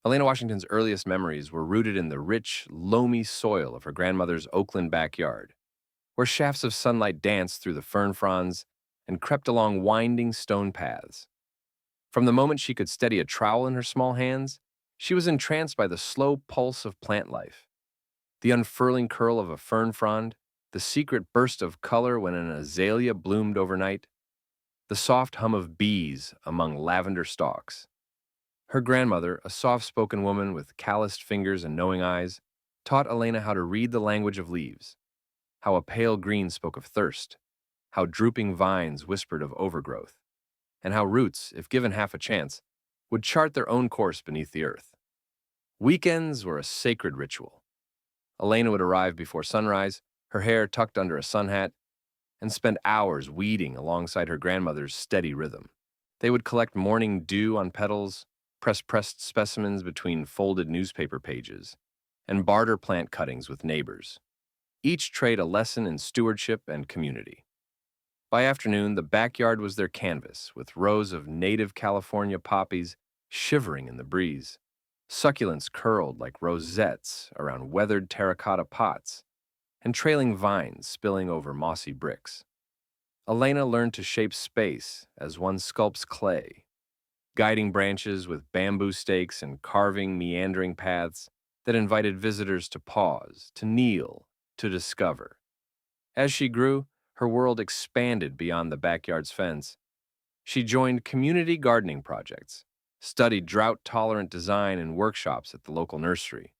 Elena Washington's earliest memories were rooted in the rich, loamy soil of her grandmother's Oakland backyard, where shafts of sunlight danced through the fern fronds and crept along winding stone paths. From the moment she could steady a trowel in her small hands, she was entranced by the slow pulse of plant life. The unfurling curl of a fern frond, the secret burst of color when an azalea bloomed overnight, the soft hum of bees among lavender stalks. Her grandmother, a soft-spoken woman with calloused fingers and knowing eyes, taught Elena how to read the language of leaves, how a pale green spoke of thirst, how drooping vines whispered of overgrowth, and how roots, if given half a chance, would chart their own course beneath the earth. Weekends were a sacred ritual. Elena would arrive before sunrise, her hair tucked under a sun hat, and spend hours weeding alongside her grandmother's steady rhythm. They would collect morning dew on petals, press pressed specimens between folded newspaper pages, and barter plant cuttings with neighbors. Each trade a lesson in stewardship and community. By afternoon, the backyard was their canvas, with rows of native California poppies shivering in the breeze. Succulents curled like rosettes around weathered terracotta pots, and trailing vines spilling over mossy bricks. Elena learned to shape space as one sculpts clay, guiding branches with bamboo stakes and carving meandering paths that invited visitors to pause, to kneel, to discover. As she grew, her world expanded beyond the backyard's fence. She joined community gardening projects, studied drought-tolerant design in workshops at the local nursery,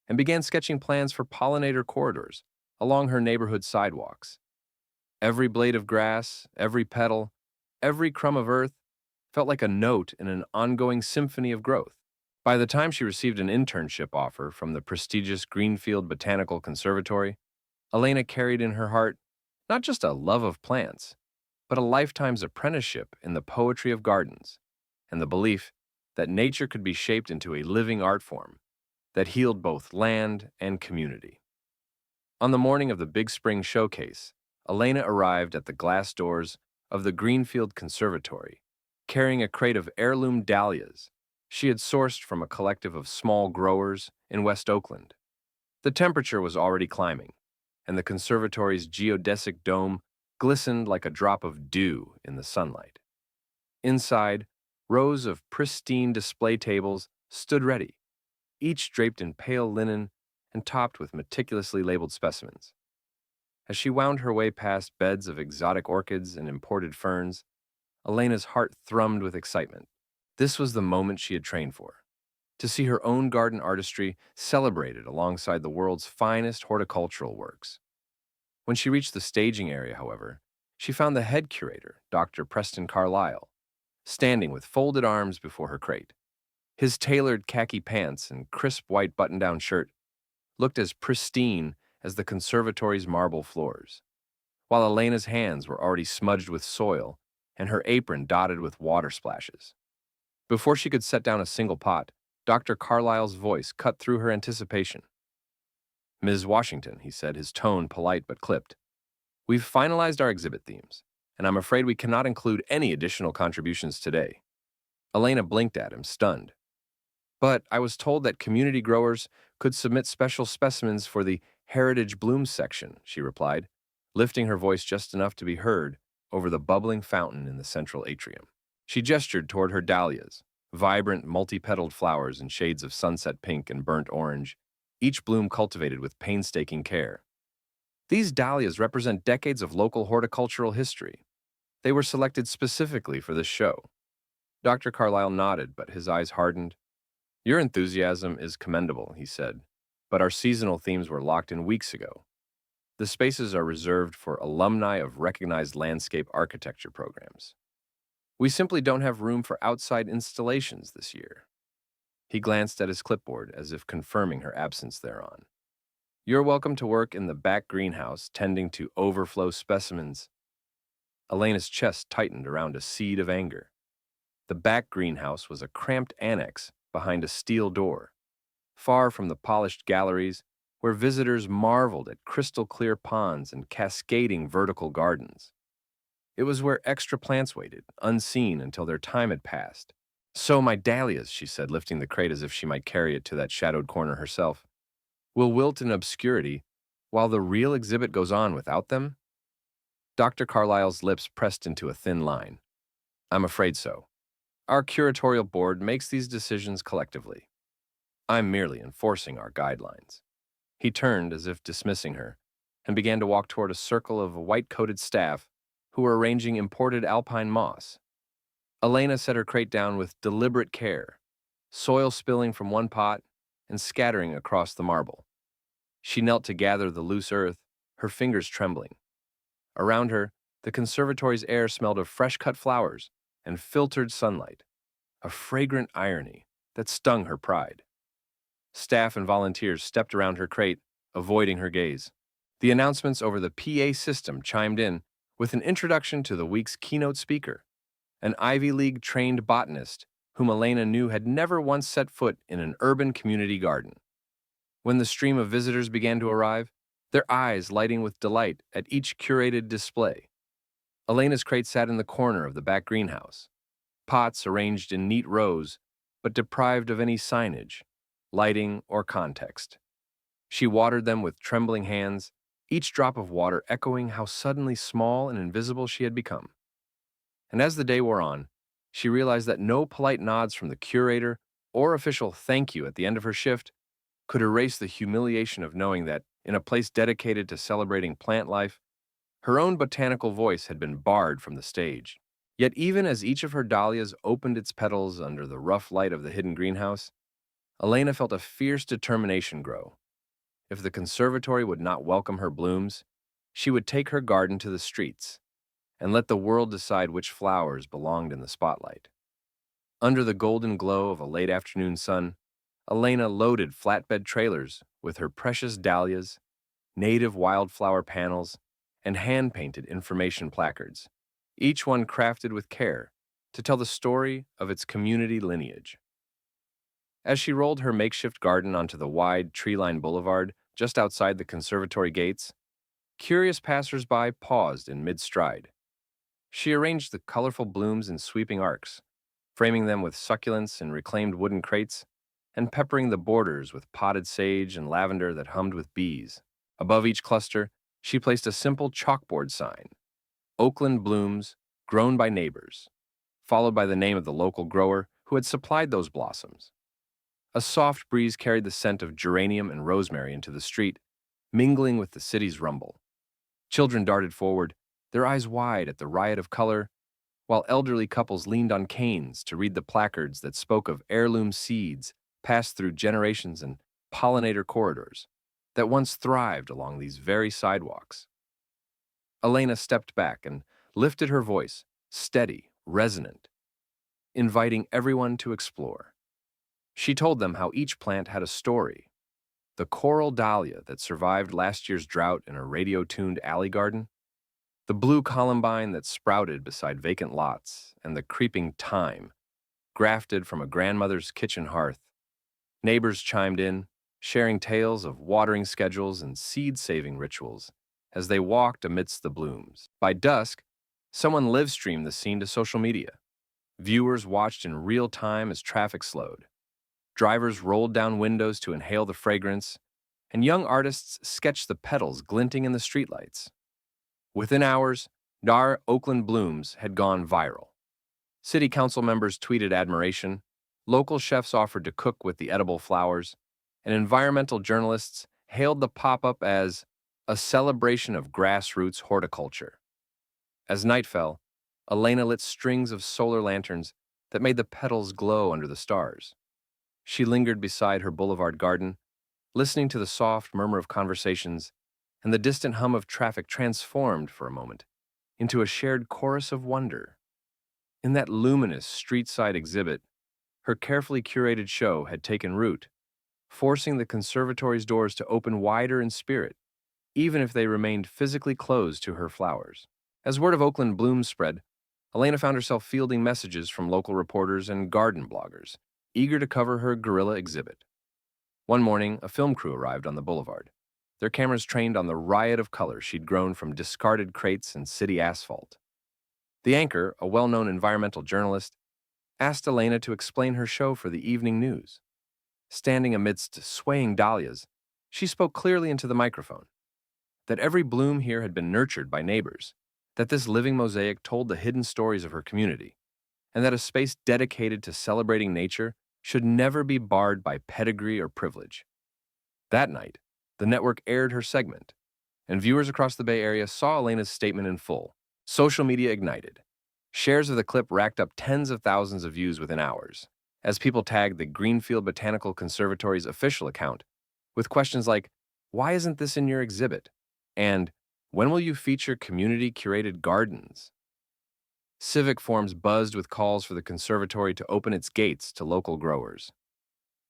and began sketching plans for pollinator corridors along her neighborhood sidewalks. Every blade of grass, every petal, every crumb of earth felt like a note in an ongoing symphony of growth. By the time she received an internship offer from the prestigious Greenfield Botanical Conservatory, Elena carried in her heart not just a love of plants, but a lifetime's apprenticeship in the poetry of gardens, and the belief that nature could be shaped into a living art form that healed both land and community. On the morning of the Big Spring Showcase, Elena arrived at the glass doors of the Greenfield Conservatory, carrying a crate of heirloom dahlias she had sourced from a collective of small growers in West Oakland. The temperature was already climbing, and the conservatory's geodesic dome glistened like a drop of dew in the sunlight. Inside, rows of pristine display tables stood ready, each draped in pale linen and topped with meticulously labeled specimens. As she wound her way past beds of exotic orchids and imported ferns, Elena's heart thrummed with excitement. This was the moment she had trained for, to see her own garden artistry celebrated alongside the world's finest horticultural works. When she reached the staging area, however, she found the head curator, Dr. Preston Carlyle, standing with folded arms before her crate. His tailored khaki pants and crisp white button-down shirt looked as pristine as the conservatory's marble floors, while Elena's hands were already smudged with soil and her apron dotted with water splashes. Before she could set down a single pot, Dr. Carlyle's voice cut through her anticipation. "Ms. Washington," he said, his tone polite but clipped, "we've finalized our exhibit themes, and I'm afraid we cannot include any additional contributions today." Elena blinked at him, stunned. "But I was told that community growers could submit special specimens for the Heritage Blooms section," she replied, lifting her voice just enough to be heard over the bubbling fountain in the central atrium. She gestured toward her dahlias, vibrant, multi-petaled flowers in shades of sunset pink and burnt orange, each bloom cultivated with painstaking care. These dahlias represent decades of local horticultural history. They were selected specifically for this show. Dr. Carlyle nodded, but his eyes hardened. "Your enthusiasm is commendable," he said, "but our seasonal themes were locked in weeks ago. The spaces are reserved for alumni of recognized landscape architecture programs. We simply don't have room for outside installations this year." He glanced at his clipboard as if confirming her absence thereon. "You're welcome to work in the back greenhouse, tending to overflow specimens." Elena's chest tightened around a seed of anger. The back greenhouse was a cramped annex behind a steel door, far from the polished galleries where visitors marveled at crystal-clear ponds and cascading vertical gardens. It was where extra plants waited, unseen until their time had passed, So my dahlias, she said, lifting the crate as if she might carry it to that shadowed corner herself, will wilt in obscurity while the real exhibit goes on without them? Dr. Carlyle's lips pressed into a thin line. I'm afraid so. Our curatorial board makes these decisions collectively. I'm merely enforcing our guidelines. He turned as if dismissing her and began to walk toward a circle of white-coated staff who were arranging imported alpine moss. Elena set her crate down with deliberate care, soil spilling from one pot and scattering across the marble. She knelt to gather the loose earth, her fingers trembling. Around her, the conservatory's air smelled of fresh-cut flowers and filtered sunlight, a fragrant irony that stung her pride. Staff and volunteers stepped around her crate, avoiding her gaze. The announcements over the PA system chimed in with an introduction to the week's keynote speaker, an Ivy League-trained botanist whom Elena knew had never once set foot in an urban community garden. When the stream of visitors began to arrive, their eyes lighting with delight at each curated display. Elena's crate sat in the corner of the back greenhouse, pots arranged in neat rows, but deprived of any signage, lighting, or context. She watered them with trembling hands, each drop of water echoing how suddenly small and invisible she had become. And as the day wore on, she realized that no polite nods from the curator or official thank you at the end of her shift could erase the humiliation of knowing that, in a place dedicated to celebrating plant life, her own botanical voice had been barred from the stage. Yet even as each of her dahlias opened its petals under the rough light of the hidden greenhouse, Elena felt a fierce determination grow. If the conservatory would not welcome her blooms, she would take her garden to the streets and let the world decide which flowers belonged in the spotlight. Under the golden glow of a late afternoon sun, Elena loaded flatbed trailers with her precious dahlias, native wildflower panels, and hand-painted information placards, each one crafted with care to tell the story of its community lineage. As she rolled her makeshift garden onto the wide, tree-lined boulevard just outside the conservatory gates, curious passers-by paused in mid-stride. She arranged the colorful blooms in sweeping arcs, framing them with succulents in reclaimed wooden crates, and peppering the borders with potted sage and lavender that hummed with bees. Above each cluster, she placed a simple chalkboard sign, Oakland blooms, grown by neighbors, followed by the name of the local grower who had supplied those blossoms. A soft breeze carried the scent of geranium and rosemary into the street, mingling with the city's rumble. Children darted forward, their eyes wide at the riot of color, while elderly couples leaned on canes to read the placards that spoke of heirloom seeds passed through generations and pollinator corridors that once thrived along these very sidewalks. Elena stepped back and lifted her voice, steady, resonant, inviting everyone to explore. She told them how each plant had a story. The coral dahlia that survived last year's drought in a radio-tuned alley garden, the blue columbine that sprouted beside vacant lots, and the creeping thyme, grafted from a grandmother's kitchen hearth. Neighbors chimed in, sharing tales of watering schedules and seed-saving rituals as they walked amidst the blooms. By dusk, someone live-streamed the scene to social media. Viewers watched in real time as traffic slowed. Drivers rolled down windows to inhale the fragrance, and young artists sketched the petals glinting in the streetlights. Within hours, Dar Oakland blooms had gone viral. City council members tweeted admiration, local chefs offered to cook with the edible flowers, and environmental journalists hailed the pop-up as a celebration of grassroots horticulture. As night fell, Elena lit strings of solar lanterns that made the petals glow under the stars. She lingered beside her boulevard garden, listening to the soft murmur of conversations and the distant hum of traffic transformed for a moment into a shared chorus of wonder. In that luminous street-side exhibit, her carefully curated show had taken root, forcing the conservatory's doors to open wider in spirit, even if they remained physically closed to her flowers. As word of Oakland blooms spread, Elena found herself fielding messages from local reporters and garden bloggers, eager to cover her guerrilla exhibit. One morning, a film crew arrived on the boulevard, their cameras trained on the riot of color she'd grown from discarded crates and city asphalt. The anchor, a well-known environmental journalist, asked Elena to explain her show for the evening news. Standing amidst swaying dahlias, she spoke clearly into the microphone. That every bloom here had been nurtured by neighbors, that this living mosaic told the hidden stories of her community, and that a space dedicated to celebrating nature should never be barred by pedigree or privilege. That night, the network aired her segment, and viewers across the Bay Area saw Elena's statement in full. Social media ignited. Shares of the clip racked up tens of thousands of views within hours, as people tagged the Greenfield Botanical Conservatory's official account with questions like, "Why isn't this in your exhibit?" And "When will you feature community-curated gardens?" Civic forums buzzed with calls for the conservatory to open its gates to local growers.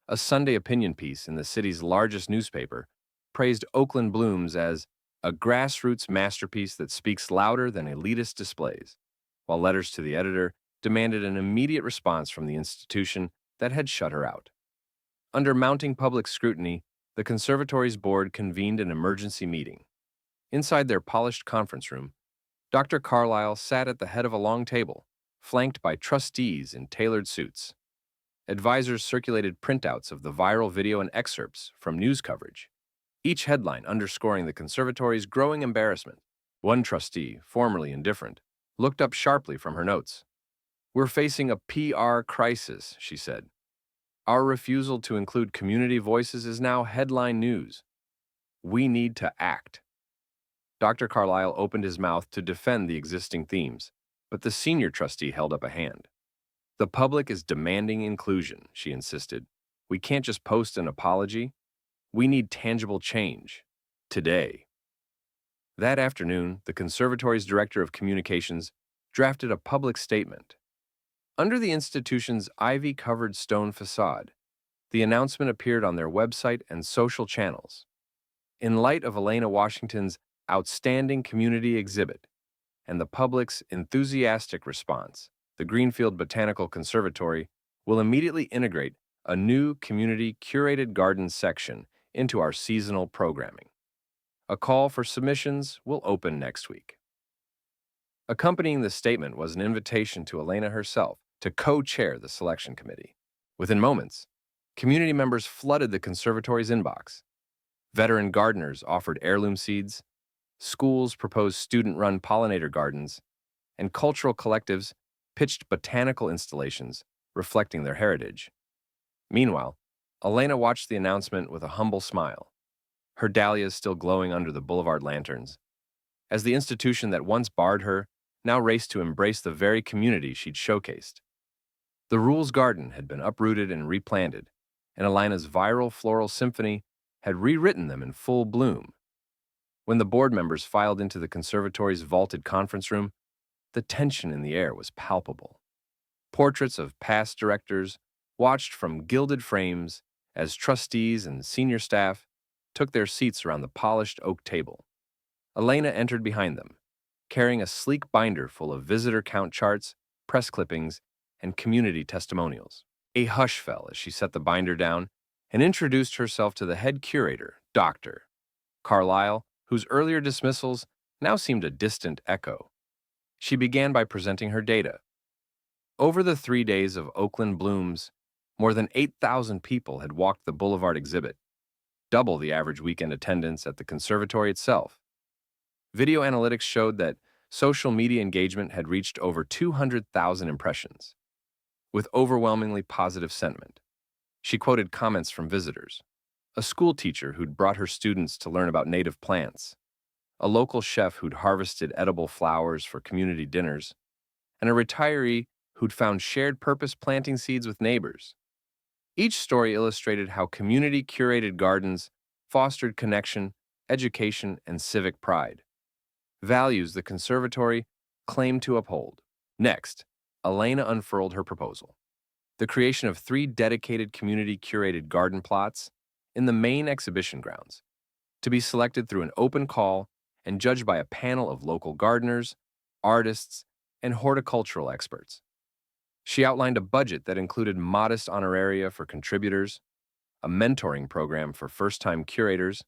A Sunday opinion piece in the city's largest newspaper praised Oakland blooms as a grassroots masterpiece that speaks louder than elitist displays, while letters to the editor demanded an immediate response from the institution that had shut her out. Under mounting public scrutiny, the conservatory's board convened an emergency meeting. Inside their polished conference room, Dr. Carlisle sat at the head of a long table, flanked by trustees in tailored suits. Advisors circulated printouts of the viral video and excerpts from news coverage, each headline underscoring the conservatory's growing embarrassment. One trustee, formerly indifferent, looked up sharply from her notes. "We're facing a PR crisis," she said. "Our refusal to include community voices is now headline news. We need to act." Dr. Carlisle opened his mouth to defend the existing themes, but the senior trustee held up a hand. "The public is demanding inclusion," she insisted. "We can't just post an apology. We need tangible change. Today." That afternoon, the conservatory's director of communications drafted a public statement. Under the institution's ivy-covered stone facade, the announcement appeared on their website and social channels. In light of Elena Washington's outstanding community exhibit and the public's enthusiastic response, the Greenfield Botanical Conservatory will immediately integrate a new community-curated gardens section into our seasonal programming. A call for submissions will open next week. Accompanying the statement was an invitation to Elena herself to co-chair the selection committee. Within moments, community members flooded the conservatory's inbox. Veteran gardeners offered heirloom seeds, schools proposed student-run pollinator gardens, and cultural collectives pitched botanical installations reflecting their heritage. Meanwhile, Elena watched the announcement with a humble smile, her dahlias still glowing under the boulevard lanterns, as the institution that once barred her now raced to embrace the very community she'd showcased. The Rules Garden had been uprooted and replanted, and Elena's viral floral symphony had rewritten them in full bloom. When the board members filed into the conservatory's vaulted conference room, the tension in the air was palpable. Portraits of past directors watched from gilded frames as trustees and senior staff took their seats around the polished oak table. Elena entered behind them, carrying a sleek binder full of visitor count charts, press clippings, and community testimonials. A hush fell as she set the binder down and introduced herself to the head curator, Dr. Carlisle, whose earlier dismissals now seemed a distant echo. She began by presenting her data. Over the 3 days of Oakland blooms, more than 8,000 people had walked the Boulevard exhibit, double the average weekend attendance at the conservatory itself. Video analytics showed that social media engagement had reached over 200,000 impressions, with overwhelmingly positive sentiment. She quoted comments from visitors: a school teacher who'd brought her students to learn about native plants, a local chef who'd harvested edible flowers for community dinners, and a retiree who'd found shared purpose planting seeds with neighbors. Each story illustrated how community-curated gardens fostered connection, education, and civic pride, values the conservatory claimed to uphold. Next, Elena unfurled her proposal: the creation of 3 dedicated community-curated garden plots in the main exhibition grounds, to be selected through an open call and judged by a panel of local gardeners, artists, and horticultural experts. She outlined a budget that included modest honoraria for contributors, a mentoring program for first-time curators,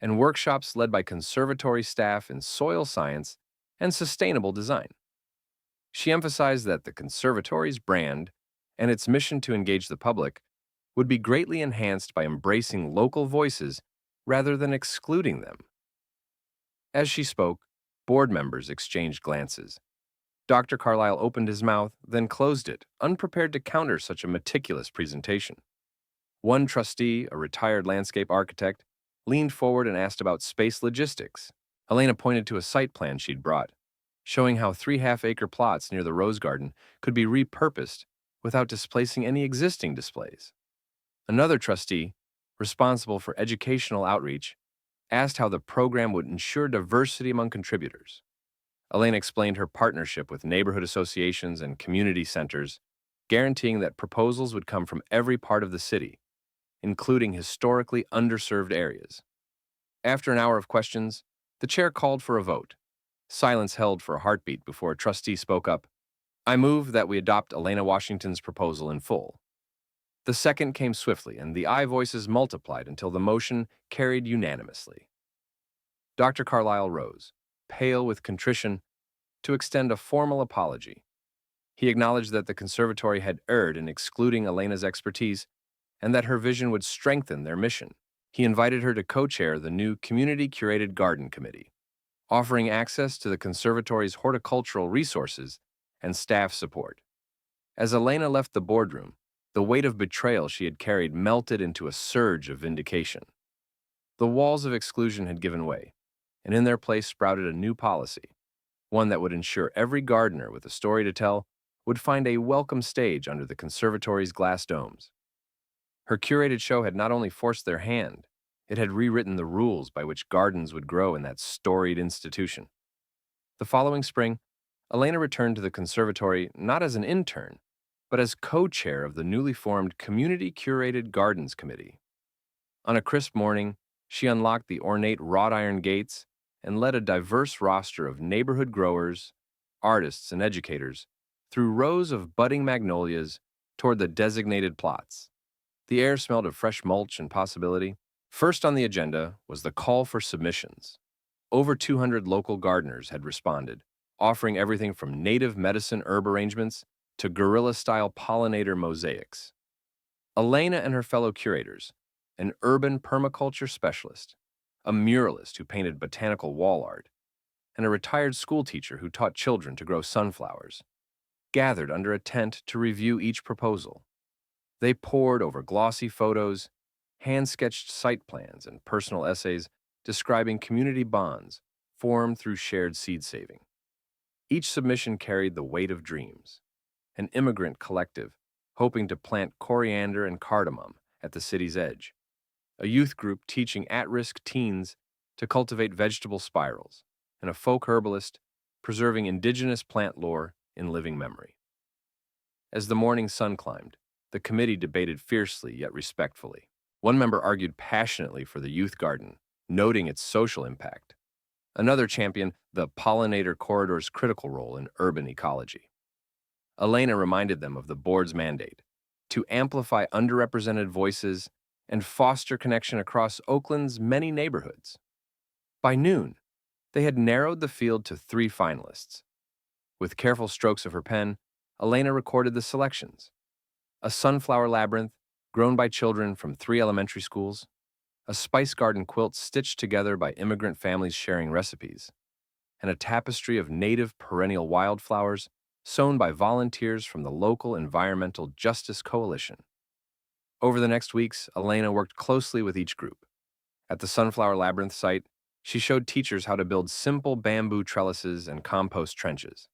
and workshops led by conservatory staff in soil science and sustainable design. She emphasized that the conservatory's brand and its mission to engage the public would be greatly enhanced by embracing local voices rather than excluding them. As she spoke, board members exchanged glances. Dr. Carlyle opened his mouth, then closed it, unprepared to counter such a meticulous presentation. One trustee, a retired landscape architect, leaned forward and asked about space logistics. Elena pointed to a site plan she'd brought, showing how 3 half-acre plots near the Rose Garden could be repurposed without displacing any existing displays. Another trustee, responsible for educational outreach, asked how the program would ensure diversity among contributors. Elena explained her partnership with neighborhood associations and community centers, guaranteeing that proposals would come from every part of the city, including historically underserved areas. After an hour of questions, the chair called for a vote. Silence held for a heartbeat before a trustee spoke up. "I move that we adopt Elena Washington's proposal in full." The second came swiftly, and the aye voices multiplied until the motion carried unanimously. Dr. Carlyle rose, pale with contrition, to extend a formal apology. He acknowledged that the conservatory had erred in excluding Elena's expertise and that her vision would strengthen their mission. He invited her to co-chair the new Community Curated Garden Committee, offering access to the conservatory's horticultural resources and staff support. As Elena left the boardroom, the weight of betrayal she had carried melted into a surge of vindication. The walls of exclusion had given way, and in their place sprouted a new policy, one that would ensure every gardener with a story to tell would find a welcome stage under the conservatory's glass domes. Her curated show had not only forced their hand, it had rewritten the rules by which gardens would grow in that storied institution. The following spring, Elena returned to the conservatory not as an intern, but as co-chair of the newly formed Community Curated Gardens Committee. On a crisp morning, she unlocked the ornate wrought iron gates and led a diverse roster of neighborhood growers, artists, and educators through rows of budding magnolias toward the designated plots. The air smelled of fresh mulch and possibility. First on the agenda was the call for submissions. Over 200 local gardeners had responded, offering everything from native medicine herb arrangements to guerrilla-style pollinator mosaics. Elena and her fellow curators, an urban permaculture specialist, a muralist who painted botanical wall art, and a retired schoolteacher who taught children to grow sunflowers, gathered under a tent to review each proposal. They pored over glossy photos, hand-sketched site plans, and personal essays describing community bonds formed through shared seed saving. Each submission carried the weight of dreams. An immigrant collective hoping to plant coriander and cardamom at the city's edge. A youth group teaching at-risk teens to cultivate vegetable spirals, and a folk herbalist preserving indigenous plant lore in living memory. As the morning sun climbed, the committee debated fiercely yet respectfully. One member argued passionately for the youth garden, noting its social impact. Another championed the pollinator corridor's critical role in urban ecology. Elena reminded them of the board's mandate to amplify underrepresented voices and foster connection across Oakland's many neighborhoods. By noon, they had narrowed the field to 3 finalists. With careful strokes of her pen, Elena recorded the selections: a sunflower labyrinth grown by children from 3 elementary schools, a spice garden quilt stitched together by immigrant families sharing recipes, and a tapestry of native perennial wildflowers sewn by volunteers from the local Environmental Justice Coalition. Over the next weeks, Elena worked closely with each group. At the Sunflower Labyrinth site, she showed teachers how to build simple bamboo trellises and compost trenches.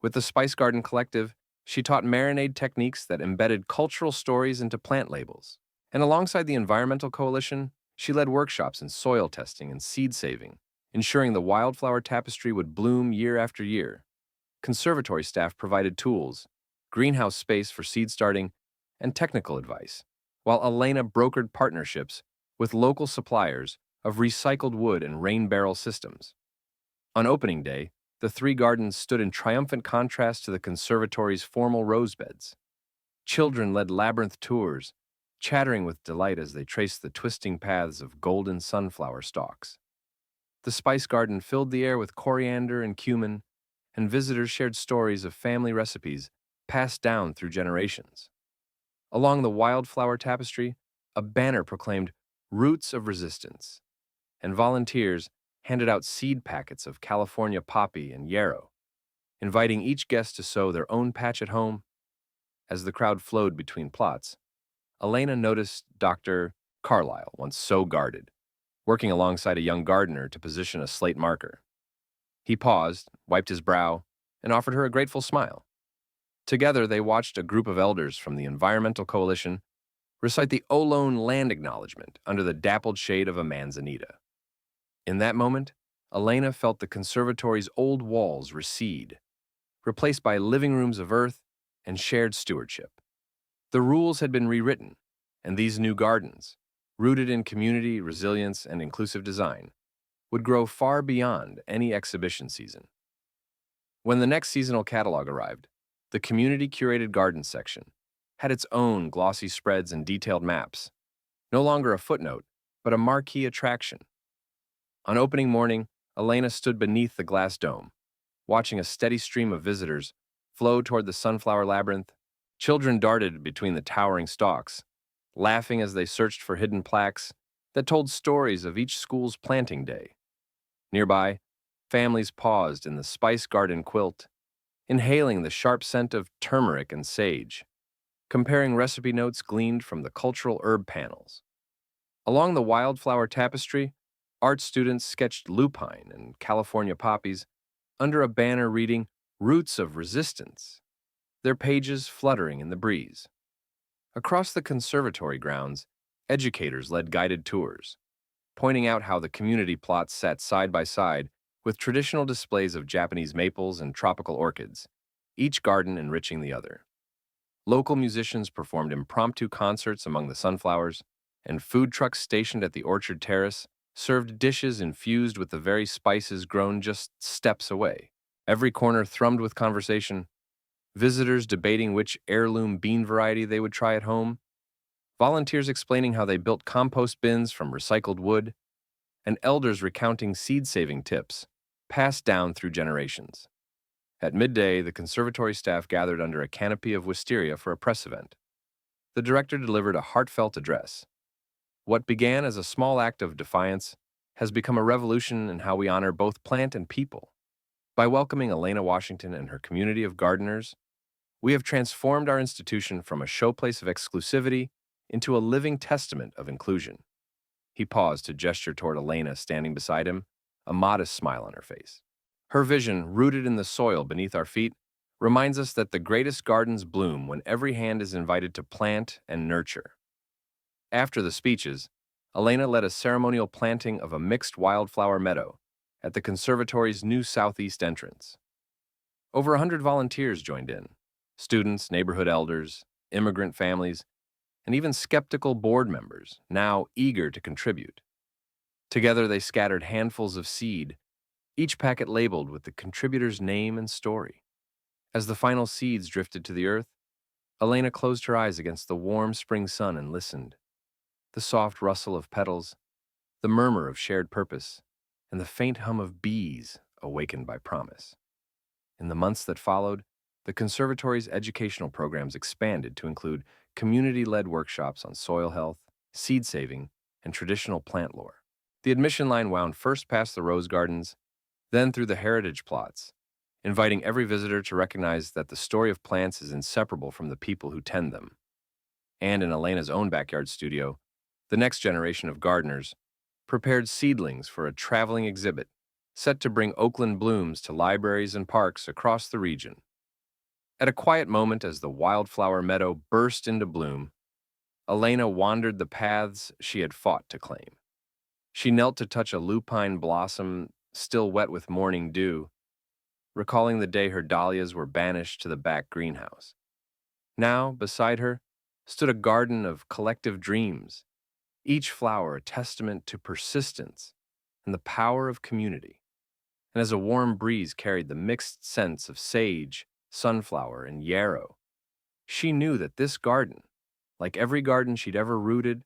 With the Spice Garden Collective, she taught marinade techniques that embedded cultural stories into plant labels. And alongside the Environmental Coalition, she led workshops in soil testing and seed saving, ensuring the wildflower tapestry would bloom year after year. Conservatory staff provided tools, greenhouse space for seed starting, and technical advice, while Elena brokered partnerships with local suppliers of recycled wood and rain barrel systems. On opening day, the 3 gardens stood in triumphant contrast to the conservatory's formal rose beds. Children led labyrinth tours, chattering with delight as they traced the twisting paths of golden sunflower stalks. The spice garden filled the air with coriander and cumin, and visitors shared stories of family recipes passed down through generations. Along the wildflower tapestry, a banner proclaimed Roots of Resistance, and volunteers handed out seed packets of California poppy and yarrow, inviting each guest to sow their own patch at home. As the crowd flowed between plots, Elena noticed Dr. Carlyle, once so guarded, working alongside a young gardener to position a slate marker. He paused, wiped his brow, and offered her a grateful smile. Together, they watched a group of elders from the Environmental Coalition recite the Olone Land Acknowledgement under the dappled shade of a manzanita. In that moment, Elena felt the conservatory's old walls recede, replaced by living rooms of earth and shared stewardship. The rules had been rewritten, and these new gardens, rooted in community, resilience, and inclusive design, would grow far beyond any exhibition season. When the next seasonal catalog arrived, the community-curated garden section had its own glossy spreads and detailed maps, no longer a footnote, but a marquee attraction. On opening morning, Elena stood beneath the glass dome, watching a steady stream of visitors flow toward the sunflower labyrinth. Children darted between the towering stalks, laughing as they searched for hidden plaques that told stories of each school's planting day. Nearby, families paused in the spice garden quilt, inhaling the sharp scent of turmeric and sage, comparing recipe notes gleaned from the cultural herb panels. Along the wildflower tapestry, art students sketched lupine and California poppies under a banner reading Roots of Resistance, their pages fluttering in the breeze. Across the conservatory grounds, educators led guided tours, pointing out how the community plots sat side by side with traditional displays of Japanese maples and tropical orchids, each garden enriching the other. Local musicians performed impromptu concerts among the sunflowers, and food trucks stationed at the orchard terrace served dishes infused with the very spices grown just steps away. Every corner thrummed with conversation, visitors debating which heirloom bean variety they would try at home, volunteers explaining how they built compost bins from recycled wood, and elders recounting seed-saving tips passed down through generations. At midday, the conservatory staff gathered under a canopy of wisteria for a press event. The director delivered a heartfelt address. What began as a small act of defiance has become a revolution in how we honor both plant and people. By welcoming Elena Washington and her community of gardeners, we have transformed our institution from a showplace of exclusivity into a living testament of inclusion. He paused to gesture toward Elena standing beside him, a modest smile on her face. Her vision, rooted in the soil beneath our feet, reminds us that the greatest gardens bloom when every hand is invited to plant and nurture. After the speeches, Elena led a ceremonial planting of a mixed wildflower meadow at the conservatory's new southeast entrance. Over 100 volunteers joined in: students, neighborhood elders, immigrant families, and even skeptical board members, now eager to contribute. Together they scattered handfuls of seed, each packet labeled with the contributor's name and story. As the final seeds drifted to the earth, Elena closed her eyes against the warm spring sun and listened. The soft rustle of petals, the murmur of shared purpose, and the faint hum of bees awakened by promise. In the months that followed, the conservatory's educational programs expanded to include community-led workshops on soil health, seed saving, and traditional plant lore. The admission line wound first past the rose gardens, then through the heritage plots, inviting every visitor to recognize that the story of plants is inseparable from the people who tend them. And in Elena's own backyard studio, the next generation of gardeners prepared seedlings for a traveling exhibit set to bring Oakland blooms to libraries and parks across the region. At a quiet moment as the wildflower meadow burst into bloom, Elena wandered the paths she had fought to claim. She knelt to touch a lupine blossom still wet with morning dew, recalling the day her dahlias were banished to the back greenhouse. Now, beside her, stood a garden of collective dreams, each flower a testament to persistence and the power of community. And as a warm breeze carried the mixed scents of sage, sunflower, and yarrow, she knew that this garden, like every garden she'd ever rooted,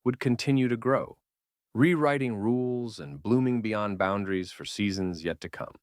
would continue to grow, rewriting rules and blooming beyond boundaries for seasons yet to come.